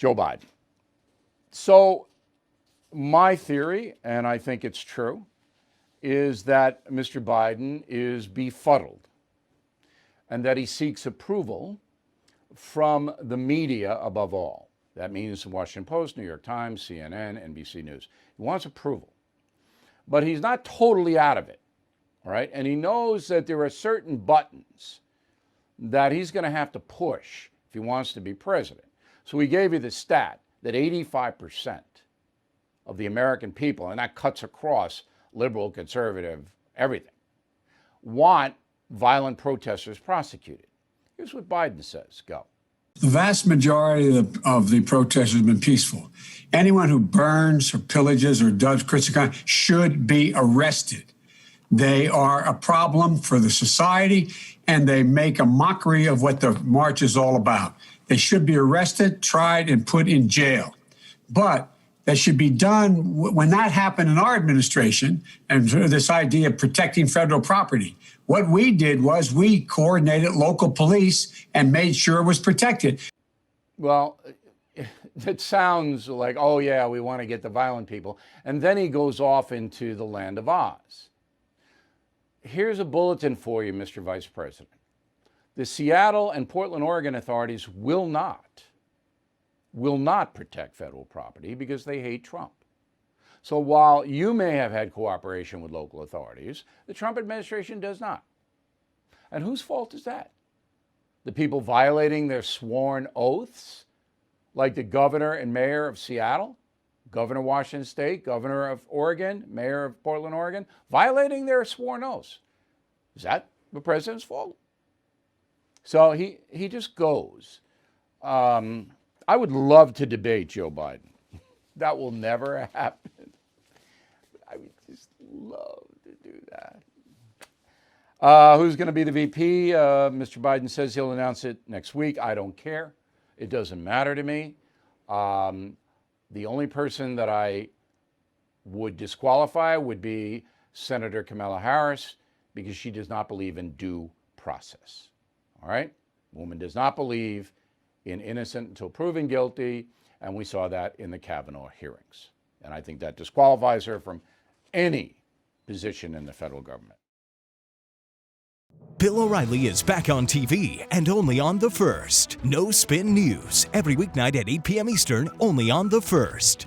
Joe Biden. So my theory, and I think it's true, is that Mr. Biden is befuddled and that he seeks approval from the media above all. That means the Washington Post, New York Times, CNN, NBC News. He wants approval, but he's not totally out of it, all right? And he knows that there are certain buttons that he's going to have to push if he wants to be president. So we gave you the stat that 85% of the American people, and that cuts across liberal, conservative, everything, want violent protesters prosecuted. Here's what Biden says. Go. The vast majority of the protesters have been peaceful. Anyone who burns or pillages or does critical should be arrested. They are a problem for the society, and they make a mockery of what the march is all about. They should be arrested, tried, and put in jail. But that should be done when that happened in our administration, and this idea of protecting federal property. What we did was we coordinated local police and made sure it was protected. Well, it sounds like, oh yeah, we want to get the violent people. And then he goes off into the land of Oz. Here's a bulletin for you, Mr. Vice President. The Seattle and Portland, Oregon authorities will not protect federal property because they hate Trump. So while you may have had cooperation with local authorities, the Trump administration does not. And whose fault is that? The people violating their sworn oaths, like the governor and mayor of Seattle, governor of Washington State, governor of Oregon, mayor of Portland, Oregon, violating their sworn oaths. Is that the president's fault? So he just goes. I would love to debate Joe Biden. That will never happen. I would just love to do that. Who's going to be the VP? Mr. Biden says he'll announce it next week. I don't care. It doesn't matter to me. The only person that I would disqualify would be Senator Kamala Harris, because she does not believe in due process. All right? Woman does not believe in innocent until proven guilty, and we saw that in the Kavanaugh hearings. And I think that disqualifies her from any position in the federal government. Bill O'Reilly is back on TV and only on The First. No Spin News, every weeknight at 8 p.m. Eastern, only on The First.